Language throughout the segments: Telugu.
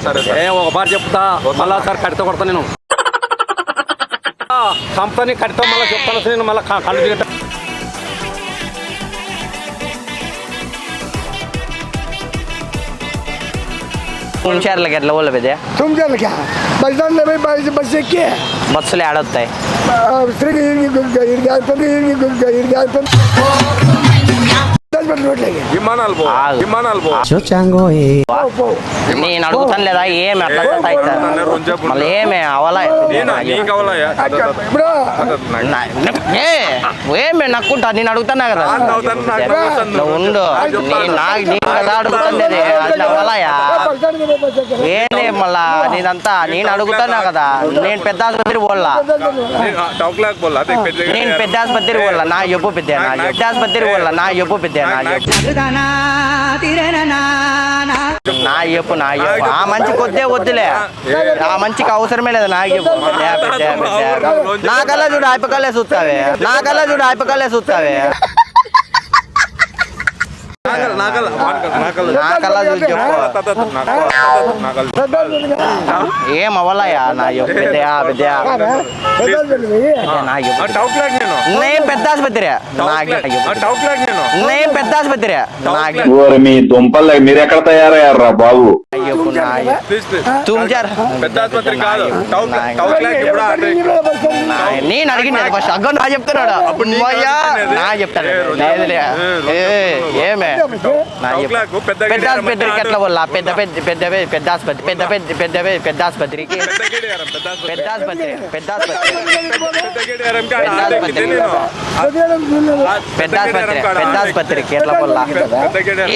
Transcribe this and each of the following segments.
సరే ఒక బార్ చెప్తా మళ్ళా సార్ కడితో కొడతా నేను సంస్థని కడితో మళ్ళీ చెప్తాను నేను మళ్ళీ కళ్ళు దిగట तुमच्याला बोल पे तुमच्याला क्या बस एके बसले आडवताय నేను అడుగుతాను లేదా ఏమి అట్లా మళ్ళీ ఏమే అవలా ఏమే నక్కుంటా నేను అడుగుతున్నా కదా ఉండు నేను కదా అడుగుతుంది అవలాయా ఏంది మళ్ళా నేనంతా నేను అడుగుతున్నా కదా నేను పెద్ద ఆసుపత్రి పోల్లా నేను పెద్ద ఆసుపత్రి పోల్లా నా చెప్పు పెద్ద పెద్ద ఆసుపత్రి పోల్లా నా చెప్పు పెద్ద నా చెప్పు ఆ మంచి కొద్దే వద్దులే ఆ మంచికి అవసరమే లేదు నాకు చెప్పు నాకల్లా చూడు అయిపోకల్లే చూస్తావే నాకల్లా చూస్తావే ఏం అవ్వలయా నా నేను పెద్ద ఆసుపత్రి నేను పెద్ద ఆసుపత్రి మీ దుంపలు మీరు ఎక్కడ తయారయ్యారా బాబు నేను అడిగింది ఫస్ట్ అగ్గ నా చెప్తున్నాడు అప్పుడు నా చెప్తాను ఏమే పెద్ద ఆసుపత్రికి ఎట్లా పోలా పెద్ద పెద్ద ఆసుపత్రి పెద్ద ఆసుపత్రికి పెద్ద ఆసుపత్రికి ఎట్లా పోలా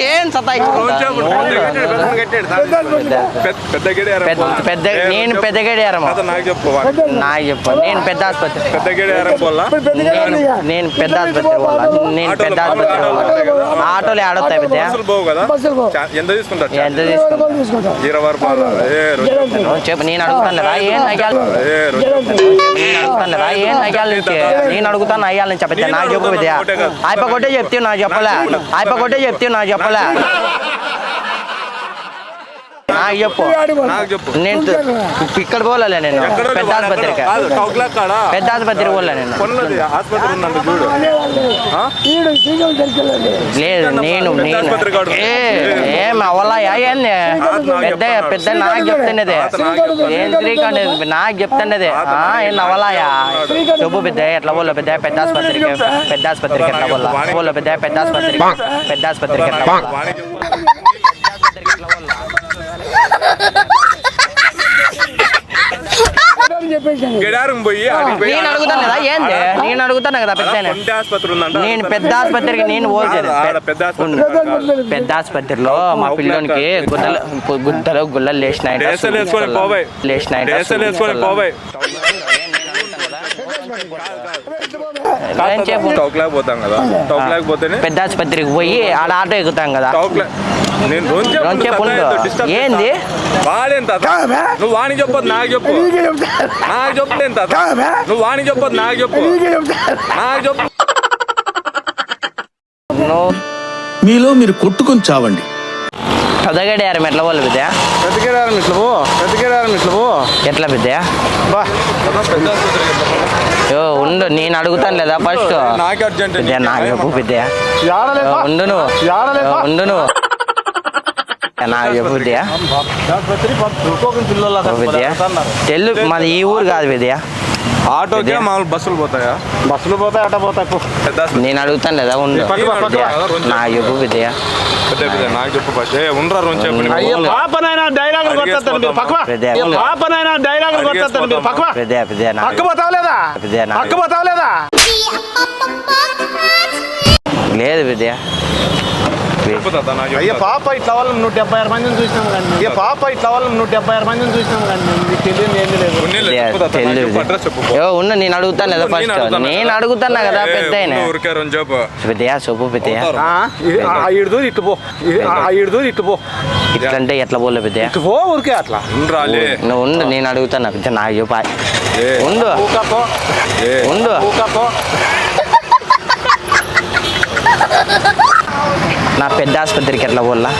ఏం నేను పెద్ద గడియారం నాకు చెప్పు నేను పెద్ద ఆసుపత్రి నేను పెద్ద ఆసుపత్రి నేను పెద్ద ఆసుపత్రి ఆటోలు ఆడొస్తాయి పెద్ద ఎంత తీసుకుంటారు చెప్పు నేను అడుగుతాను లేదా ఏం నేను అడుగుతాను అయ్యాల నుంచి పెద్ద నాకు చెప్పు పెద్ద అయిపోకొట్టే చెప్తే నాకు చెప్పలే నాకు చెప్పలే నాకు చెప్పు నేను ఇక్కడ పోలే నేను పెద్ద ఆసుపత్రికి పోలే నేను లేదు నేను ఏం అవలాయా ఏంది పెద్ద నాకు చెప్తున్నదే ఏం శ్రీకాంత్ నాకు చెప్తున్నదే ఏం అవలాయా చెప్పు పెద్ద ఎట్లా పోలే పెద్ద ఆసుపత్రికి ఎట్లా పోలే పెద్ద ఆసుపత్రికి ఎట్లా నేను అడుగుతాను కదా ఏంది నేను అడుగుతాను కదా నేను పెద్ద ఆసుపత్రికి నేను పెద్ద ఆసుపత్రిలో మా పిల్లోనికి గుద్దలు గుల్లలు లేచినాయి పెద్ద ఆసుపత్రికి పోయి ఆడ ఆటో ఎక్కుతాం కదా ఏంది నువ్వు వాణి చెప్పొద్దు నాకు చెప్పు నువ్వు వాణి చెప్పొద్దు నాకు చెప్పు మీలో మీరు కొట్టుకొని చావండి పెద్దగడియారం ఎట్లా పోలే బిడ్డ ఎట్లా బిడ్డ ఉండు నేను అడుగుతాను లేదా ఫస్ట్ నాకు చెప్పు బిడ్డ ఉండు నువ్వు నాకు చెప్పు విద్య తెల్లు మాది ఈ ఊరు కాదు విద్య ఆటోకే మామూలు బస్సులు పోతాయా ఆటో పోతాయి నేను అడుగుతాను లేదా ఉండు నాకు చెప్పు విద్య నాకు చెప్పు ఉండరా లేదు విద్య పాప ఇట్లా వాళ్ళు 176 మందిని చూసినాం కానీ ఉన్న నేను అడుగుతాను కదా ఫస్ట్ నేను అడుగుతాను కదా పెద్ద చెప్పు పెద్ద ఇట్లంటే ఎట్లా పోలే పెద్ద ఊరికే అట్లా నువ్వు ఉండు నేను అడుగుతాను పెద్ద నాకు చెప్పు ఉండు నా పెద్ద ఆసుపత్రికి ఎట్లా పోలా?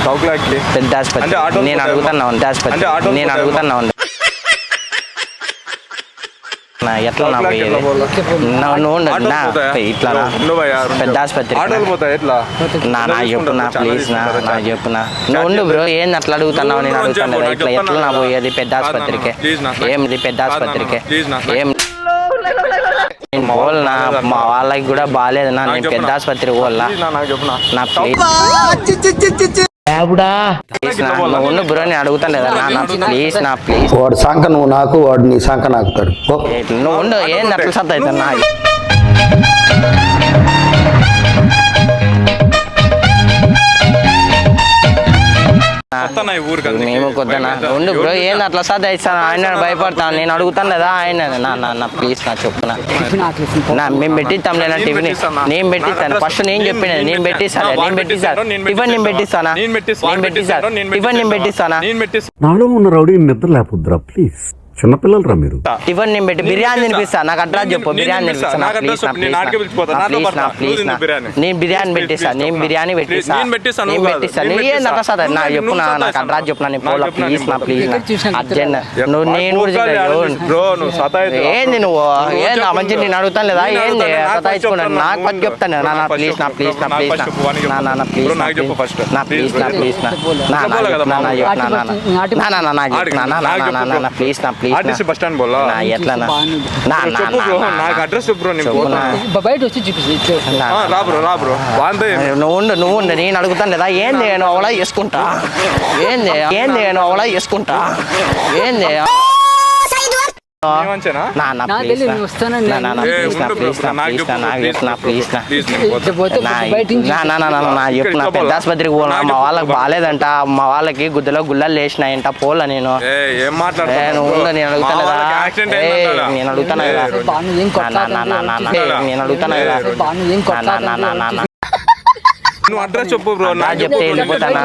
చౌక్లాకి పెద్ద ఆసుపత్రి అంటే ఆటోలు నేను పోతాయా? అడుగుతున్నా ఉంది ఆసుపత్రి అంటే ఆటోలు నేను పోతాయా? అడుగుతున్నా ఉంది ఎట్లా నా చౌక్లాకి ఎట్లా పోలా? నువ్వు ఉండు, ఆటోలు నా పోతాయా? ఇట్లా నా ఉండు భయ్యా, పెద్ద ఆసుపత్రి ఆటోలు పోతాయి ఎట్లా? నా చెప్పు నా ప్లీజ్ నా చెప్పు నా నువ్వు ఉండు బ్రో, ఏంది అట్లా అడుగుతున్నావు? నేను అడుగుతాను కదా ఇట్లా ఎట్లా నా పోయేది పెద్ద ఆసుపత్రికి? ఏంది పెద్ద ఆసుపత్రికి? ఏం నేను పోలనా? మా వాళ్ళకి కూడా బాగాలేదు నా, నేను పెద్ద ఆసుపత్రికి పోలా నాకు చెప్పునా నా ప్లీజ్ నువ్వు ఉండు బ్రో, నేను అడుగుతాను కదా నా ప్లీజ్ నా ప్లీజ్ వాడు సంఖ నువ్వు నాకు, వాడు నీ సంఖ నాకుతాడు. నువ్వు ఉండు, ఏంది అట్లా సత్తా అవుతుంది నా మేము కొద్దనా ఉండు బ్రో, ఏంది అట్లా సర్దా ఇస్తాను? ఆయన భయపడతాను, నేను అడుగుతాను కదా ఆయన నా ప్లీజ్ నా చెప్పున నా మేము పెట్టిస్తాం లేదా టిఫిన్ నేను పెట్టిస్తాను ఫస్ట్ నేను చెప్పిన నేను పెట్టిస్తాను టిఫిన్ నేను పెట్టిస్తానా టిఫిన్ నేను పెట్టిస్తానా నాలో ఉన్న రౌడీ నిద్ర లేపుద్రా ప్లీజ్, చిన్నపిల్లలరా మీరు. టిఫిన్ నేను పెట్టి బిర్యానీ తినిపిస్తా, నాకు అడ్రస్ చెప్పు బిర్యానీ తినిపిస్తా నా ప్లీజ్ నా ప్లీజ్ నా నేను బిర్యానీ పెట్టిస్తా, నేను బిర్యానీ పెట్టిస్తా నేను పెట్టిస్తా నువ్వు ఏంది అట్లా సదా నా చెప్పు నాకు అడ్రస్ చెప్పు నేను పోలా ప్లీజ్ నా ప్లీజ్ నా అర్జెంట్ నువ్వు నేను ఏంది నువ్వు ఏంది మంచి నేను అడుగుతాను లేదా ఏంది సతాయించుకున్నాను నాకు పది చెప్తాను నా ప్లీజ్ నా ప్లీజ్ నా ప్లీజ్ నా ప్లీజ్ నా ప్లీజ్ నా ప్లీజ్ నా ప్లీజ్ నా ప్లీజ్ ఆర్టీసీ బస్ స్టాండ్ బోలా నా ఎట్లా నా చెప్పు బ్రో, నాకు అడ్రస్ చెప్పు బ్రో, నేను పోతా. బయట వచ్చి చూపిస్తే రా బ్రో వాంతే నువ్వు ఉండు నేను అడుగుతాను లేదా ఏంది నేను అవలా చేసుకుంటా ఏంది నువ్వు అవలా చేసుకుంటా ఏంది ఏమంచేనా? ప్లీజ్ చెప్పు నా పెద్ద ఆసుపత్రికి పోనా మా వాళ్ళకి బాగాలేదంట, మా వాళ్ళకి గుద్దలో గుల్లలు లేచినాయంట పోలా నేను ఏం నువ్వు ఉండు, నేను అడుగుతాను కదా యాక్సిడెంట్ అయిందంట. నేను అడుగుతాను కదా నేను అడుగుతాను కదా నువ్వు అడ్రస్ చెప్పు బ్రో, నా చెప్తే వెళ్ళిపోతానా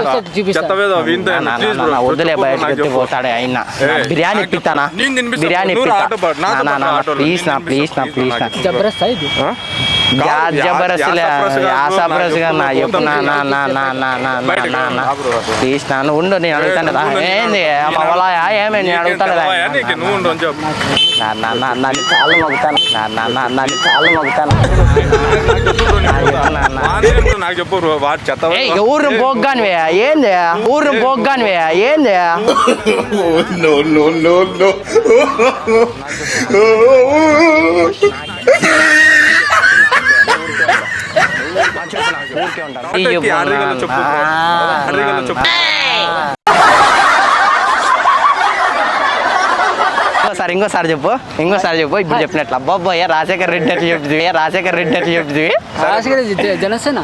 చెత్తవేదో వింత ప్లీజ్ బ్రో, వద్దులే బయటకు పోతాడు అయినా బిర్యానీ ఇప్పిస్తానా నేను తినిపిస్తా. బిర్యానీ నువ్వు ఇప్పిస్తా ఆటో పడు, నాతో పాటు ఆటోలో. ప్లీజ్ నా ప్లీజ్ నా ప్లీజ్ నా జబర్దస్త్ ఇది జబర్దస్త్ యాసప్రస్గా నా చెప్పు ప్లీజ్ నా ఉండు నేను అడుగుతాను కదా ఏంది మా వాళ్ళ ఏమే నేను అడుగుతాను కదా నువ్వు ఉండు అని చెప్పు. నాకు కాళ్ళు మొగుతాను నాకు కాళ్ళు మొగుతాను నాకు చెప్పు బ్రో, వాడు చెత్త ఊరు పోగ్గానివే ఏంది ఊరు పోగ్గానివే ఏంది no, no, no, no. ఊరికే ఉంటాను చెప్పు బ్రో, అర్రిగల్లో చెప్పు. ఇంకోసారి చెప్పు ఇప్పుడు చెప్పినట్లు అబ్బాయి రాజశేఖర్ రెడ్డి అట్లా చెప్తుంది జనసేన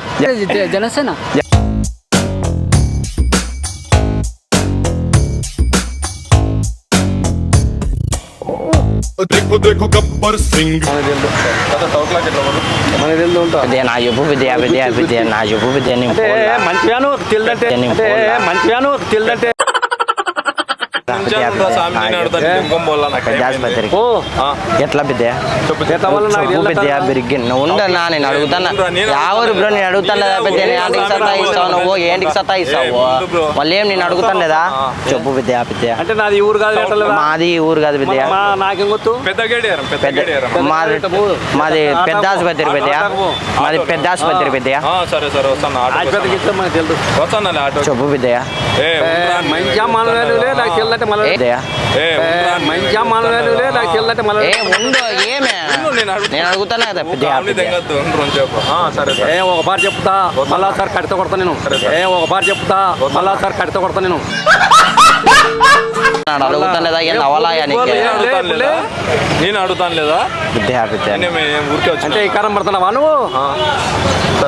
देखो देखो गब्बर सिंह నా చెప్పు విద్య నా చెప్పు విద్య మంచిగాను తెలిదంటే తెలిదంటే ఆసుపత్రికి ఎట్లా బిద్య బిద్య బిరిగి నువ్వు ఉండన్నా నేను అడుగుతాను ఎవరు బ్రో నేను అడుగుతాను లేదా పెద్ద ఏంటికి సత్తా ఇస్తావు నువ్వు ఏంటికి సత్తా ఇస్తావు వాళ్ళు ఏం నేను అడుగుతాను లేదా చెప్పు విద్య అంటే నాది ఊరు కాదు మాది ఊరు కాదు విద్య నాకేం గుర్తు మాది పెద్ద ఆసుపత్రి విద్య మాది పెద్ద ఆసుపత్రి విద్య సరే సరే వస్తాను ఆసుపత్రికి ఇస్తే మనకు తెలుసు వస్తాను ఆటో చెప్పు విద్య మంచిగా మనలే నాకు తెలిదంటే మళ్ళీ మంచిగా మనలే నాకు తెలిదంటే మళ్ళీ ఏమే నేను అడుగుతాను కదా సరే ఒక బార్ చెప్తా మళ్ళా సార్ కడితే కొడతా నేను ఒక బార్ చెప్తా మళ్ళా సార్ కడితే కొడతా నేను అడుగుతాను లేదా ఏం అవలాయా నేను అడుగుతాను లేదా ఊరికే వచ్చి అంటే ఈ కారం పడుతున్నావా నువ్వు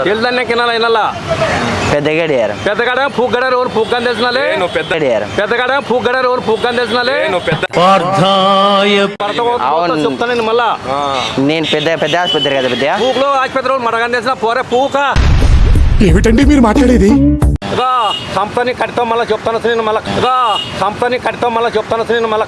తెలిదన్నే కినాలా వినాలా పెద్దగాడ పూగ్గడారు ఎవరు పూగ్గాని తెలిసినాలే నువ్వు పెద్దగాడ పూగ్గడారు ఎవరు పూగ్గాని తెలిసినాలే నువ్వు పెద్ద చెప్తాను నేను మళ్ళా నేను పెద్ద ఆసుపత్రి కదా పెద్ద పూకులో ఆసుపత్రి మడగాని తెలిసిన పోరే పూక ఏమిటండి మీరు మాట్లాడేది? సంస్థని కడితో మళ్ళీ చెప్తాను నేను మళ్ళీ సంస్థని కడితో మళ్ళీ చెప్తాను నేను మళ్ళీ